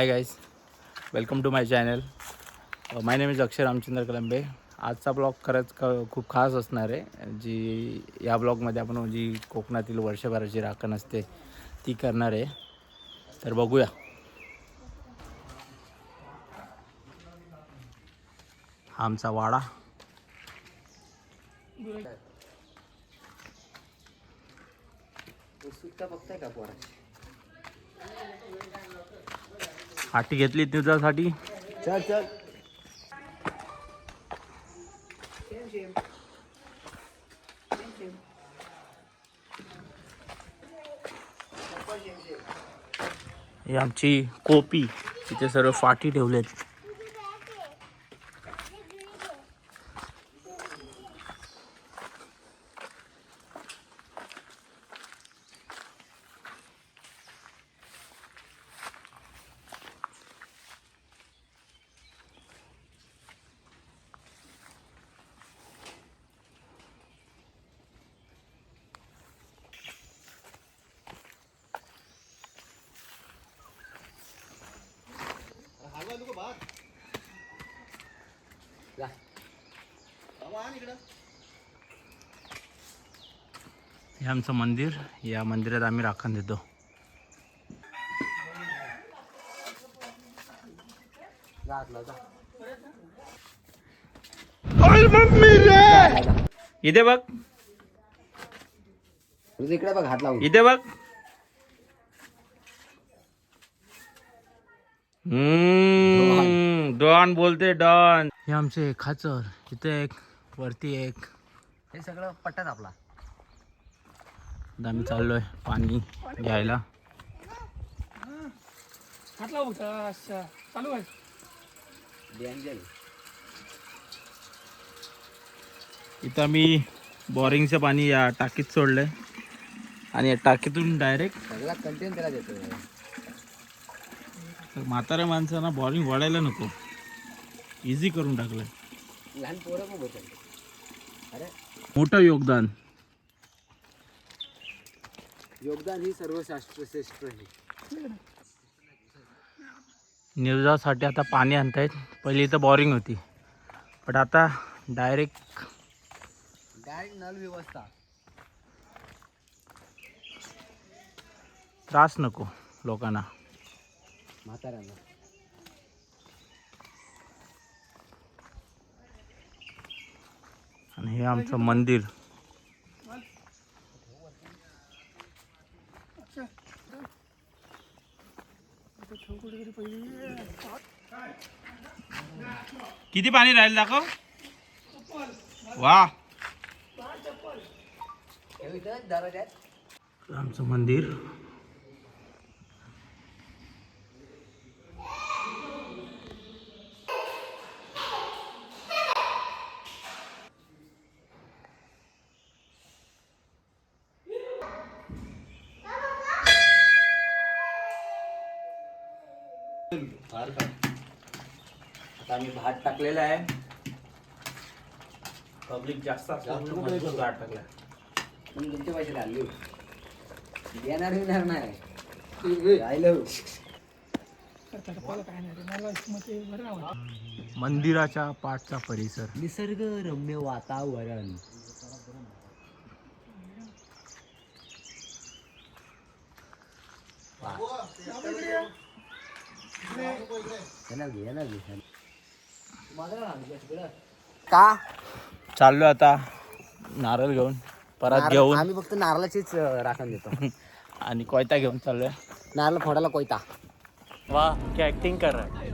High guys, welcome to my channel. My name is Akshay Ramchandra Kalambe. आजचा blog खरंच खूप खास असणार आहे. जी या ब्लॉगमध्ये आपण जी कोकणातील वर्षभराची राखण असते ती करणार आहे. तर बघूया. हा आमचा वाडा. हाटी घेतली तुझ्यासाठी. चल चल. ही आमची कोपी, तिथे सर्व फाटी ठेवलेत. हे आमचं मंदिर. या मंदिरात आम्ही राखण देतो. इथे बघ, इकडे बघ, हात लावून. इथे बघ. डॉन बोलते, डॉन. हे आमचे खाचर. इथे एक, वरती एक. हे सगळं पट्टाच आपला. आम्ही चाललोय पाणी घ्यायला. चालू आहे. इथं आम्ही बोरिंगचं पाणी या टाकीत सोडलंय आणि या टाकीतून डायरेक्ट सगळा कंटेन त्याला देतो. म्हाताऱ्या माणसांना बोरिंग वाढायला नको, इझी करून टाकलंय. लहान पोरं पण होत. अरे मोठं योगदान ही सर्वशास्त्र श्रेष्ठ आहे. निर्जासाठी आता पाणी आणतायत. पहिली इथं बोरिंग होती, पण आता डायरेक्ट नल व्यवस्था. त्रास नको लोकांना. म्हाताऱ्यांना आणि हे आमचं मंदिर. किती पाणी राहील दाखव. वा, आमचं मंदिर. आता आम्ही भात टाकलेला आहे. पब्लिक जास्त असल्यामुळे भात टाकला. पण तुमचे पैसे घालले येणार नाही राहिलं. मंदिराच्या पाठचा परिसर. निसर्ग रम्य वातावरण. का चाललो आता नारळ घेऊन, परत घेऊन. आम्ही फक्त नारळाचीच राखण देतो. आणि कोयता घेऊन चाललोय. नारळ फोडायला कोयता. वाह, क्या ऍक्टिंग कर रहा है.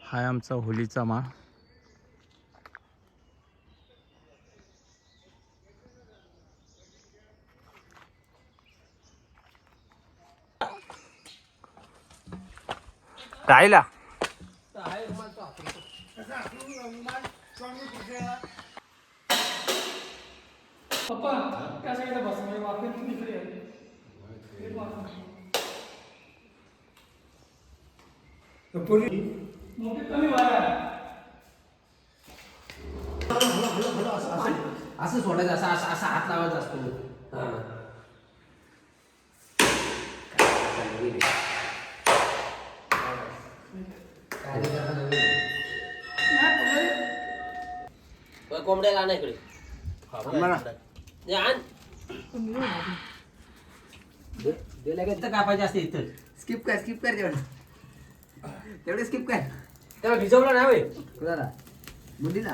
हा आमचा होलीचा माळ. राहिला पप्पा त्या साईडला बस, म्हणजे वाकून तुम्ही इकडे या. मोठी कमी वारा असं सोडायचं असं असं असा हात लावायचा असतो हा कोंबड्याला आणा इकडे आण दिल्या का इथं कापायचे असते इथं स्किप कर तेवढे स्किप कर त्याला भिजवलं ना होय कुणाला मुलीला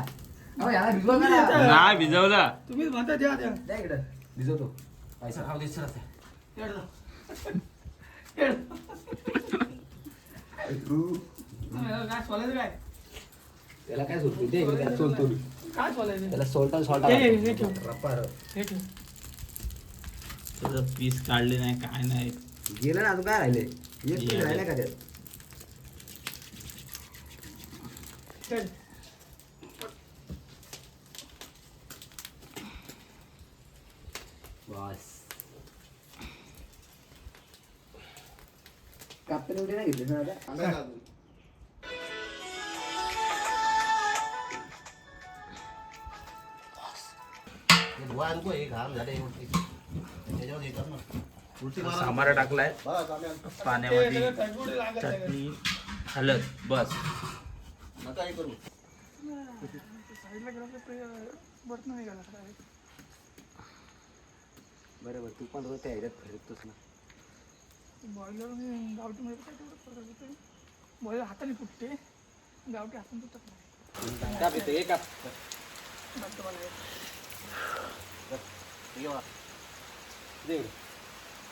अहो याला भिजवा का नाही भिजवला तुम्हीच म्हणता द्या द्या द्या इकडं भिजवतो पैसा खाऊ दे सर काय सोलायचं काय त्याला काय सोडतो ते त्याला सोलतो काय सोलायचं त्याला सोलता सोलता हे ठेव रप्पा हे ठेव त्याचं पीस काढले नाही काय नाही गेलं ना अजून काय राहिले एक पीस राहिलं का त्यात चल बस कापताना उडी नाही घेतली ना आता सांबार टाकलाय पाण्यामध्ये चटणी हळद बस साईडला गेला बर्तन नाही गेला बरोबर तू पण रोज त्या ह्याच्यात फिरतोस ना बॉयलर गावठी मध्ये काय तेवढं फरक होते बॉयलर हाताने फुटते गावठी हाताने फुटत नाही काप इथे काप डॉक्टरवाला दे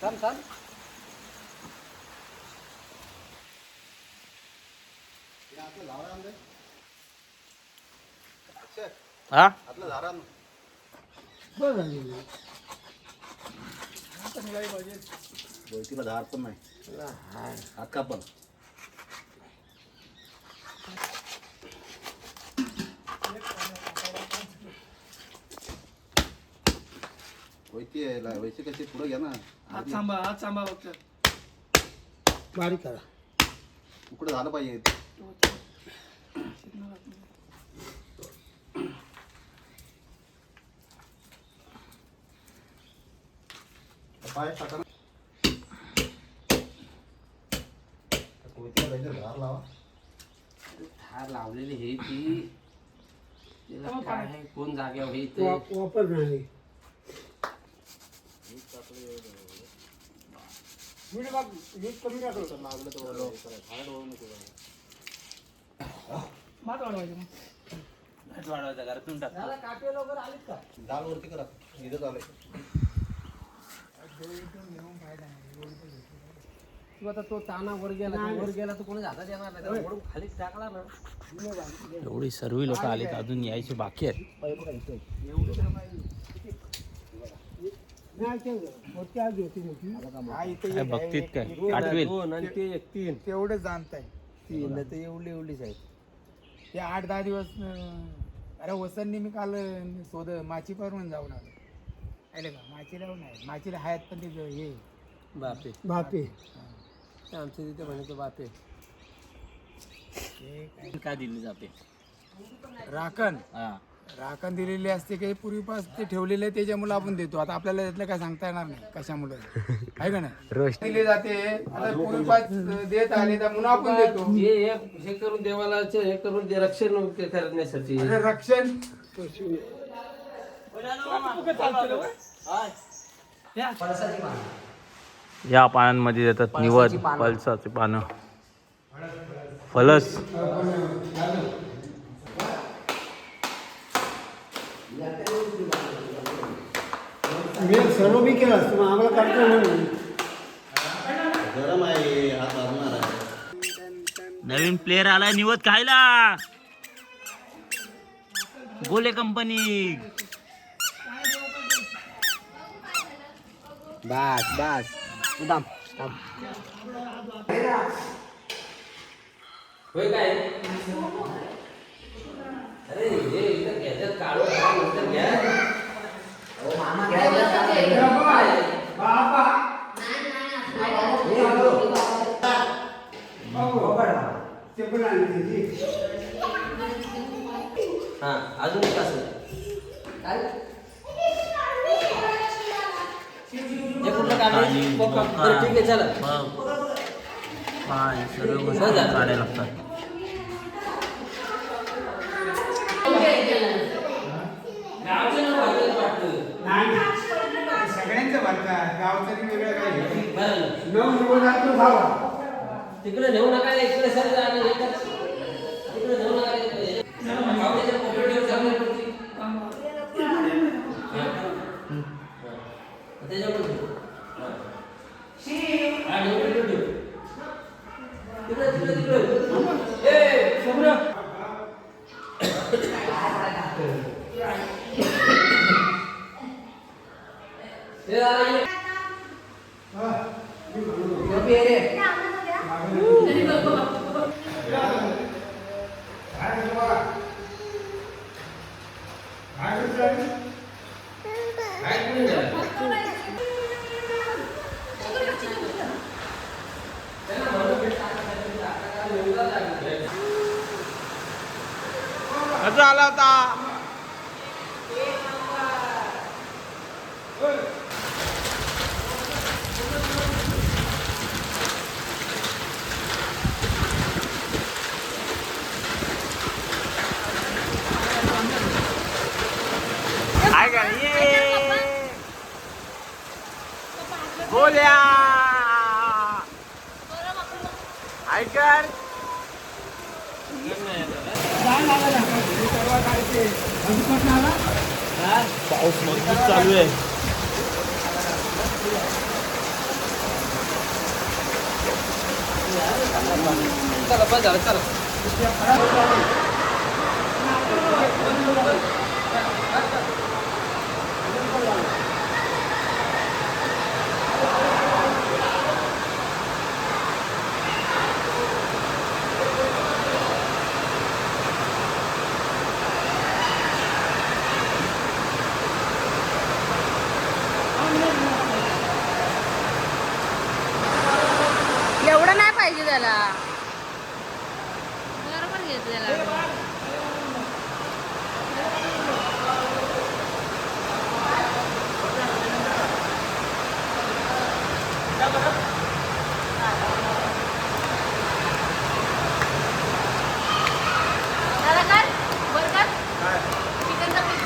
थांब थांब हा बरं झाली आता निघाली पाहिजे बोलतीला धार पण नाही हात का पण वैती आहे वैसे कसे पुढे घ्या ना हात सांभा बघतो बारीक करा उकडं झालं पाहिजे पाय टाका ना कोयत्या जायचं धार लावा धार लावलेली हे ती त्याला काय आहे, कोण जाग्यावर हे ते वापर नाही भात वाढवायचं मग वाढवायचा घरातून टाक दाल वरती करा इथं चालेल किंवा आता तो ताना वर गेला तर कोणी हातात येणार नाही त्याला वरून खाली टाकला ना एवढी सर्व लोक आलेत अजून यायचे बाकी आहेत काय बघतीत काय काटवेल आणि ते एक तीन तेवढं जाणताय तीन तर एवढीच आहेत ते 8-10 दिवस अरे वसंतनी मी काल शोध माची म्हणून जाऊन आलो आले का माचीला नाही माचीला आहेत पण ते हे बापे बापे आमच्या तिथे म्हणायचं बापे काय दिली जाते राखण हा राखण दिलेली असते काही पूर्वीपास ते ठेवलेले आहे त्याच्यामुळे आपण देतो आता आपल्याला त्यातलं काय सांगता येणार नाही कशामुळे आहे का नाही दिले जाते आता पूर्वीपास देत आले तर म्हणून आपण देतो हे करून देवाला हे करून ते रक्षण करण्यासाठी अरे रक्षण या पानांमध्ये देतात निवद पळसाची पानं फलस सर्व मी केलं असतं आम्हाला काढतो म्हणून गरम आहे हात भाजणार आहे नवीन प्लेअर आलाय निवद खायला गोले कंपनी बस बस थांब थांब होय काय अरे हे इथं घ्यायचं काढून नंतर घ्या ते पण आणते ती. हा अजून कसं काय हे कुठलं काढलं कोकम. बरं ठीक आहे चला सर्व गोष्टी बरं झालं. काढायला लागतात. गावचं नाव वाटलं वाटतं. नाही सगळ्यांचं भरतात गावचं आणि वेगळं काय नाही. बरं नऊ दिवस जातो भावा. तिकडे नेऊ नका इकडे सर जाणं हे कर. तिकडे नेऊ नका इकडे. गावच्या कोपऱ्यावर चांगलं पडते. त्याच्यावर ठेव. हा ठेव ठेव. तिकडे तिकडे तिकडे. ए शंभर. ए आला ये. कमी आहे रे. काय कोणी झालं? कसा आला होता? काय काय बोल्या ऐकर पाऊस मजबूत चालू आहे. चला बस झालं चला. एवढं नाही पाहिजे त्याला बरोबर घेत त्याला. दादा कर वर कर चिकनचा पीस.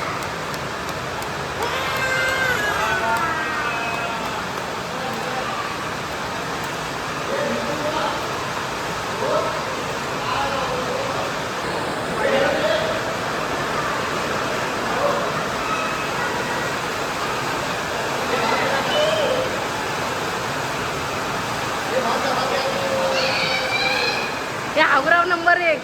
हे हावराव नंबर 1.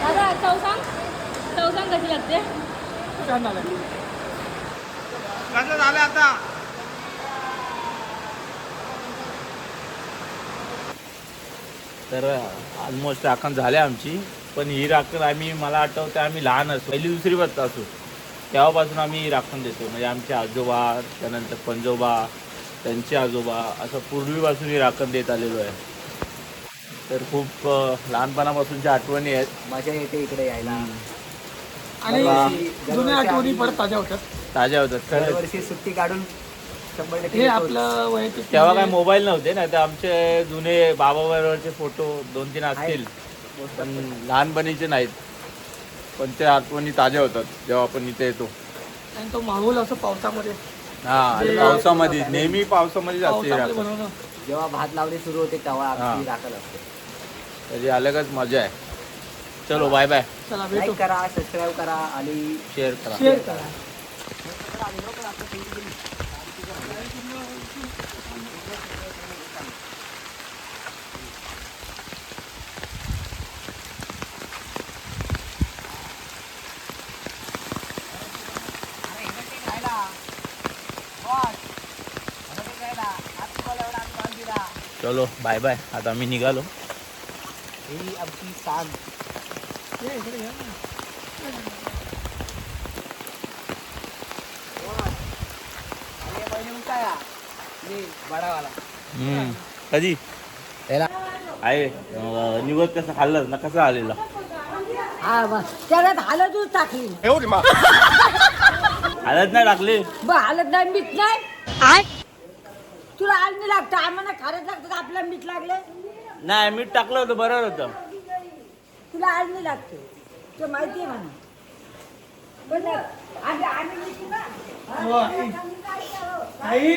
दादा चव सांग कशी लागते. छान झालं. कसं झालं आता? तर ऑलमोस्ट राखण झाले आमची. पण ही राखण आम्ही मला आठवतं आम्ही लहान असो पहिली दुसरी वाजता असो तेव्हापासून आम्ही ही राखण देतो. म्हणजे आमचे आजोबा त्यानंतर पंजोबा त्यांचे आजोबा असं पूर्वीपासून ही राखण देत आलेलो आहे. तर खूप लहानपणापासूनच्या आठवणी आहेत. मजा येते इकडे यायला. आणि जुन्या आठवणी परत ताज्या होतात. ताज्या होतात खरंच. दरवर्षी सुट्टी काढून 100% हे आपलं वैयक्तिक तेव्हा काय मोबाईल नव्हते ना. तर आमचे जुने बाबाबरोबरचे फोटो 2-3 असतील पण लहानपणीचे नाहीत. पण त्या आठवणी ताज्या होतात जेव्हा आपण इथे येतो. आणि तो माहोल असं पावसामध्ये हा आणि पावसामध्ये नेहमी पावसामध्ये असते ही पावसामध्ये राखण. बनवणं. जेव्हा भात लावणी सुरू होते तेव्हा हा. आमची राखण असते. त्याची अलगच मजा आहे. चलो बाय बाय. चला भेटू. लाईक करा, सबस्क्राईब करा आणि शेअर करा. शेअर करा. हात एवढा चलो बाय बाय, आता आम्ही निघालो. ही आमची सांग. ये इकडे या ना. बडावाला. कधी आहे निवड कसं खाल्लं ना, कसं आलेलं? हा बस त्याच्यात हळदच टाकली हळद नाही टाकली. हळद नाही मीठ नाही तुला आळणी लागतं आम्हाला खारच लागतं आपल्याला मीठ लागले नाही मीठ टाकलं होतं बरोबर होतं. तुला आळणी लागते ते माहिती आहे म्हणा पण आम्ही मीठ ना आई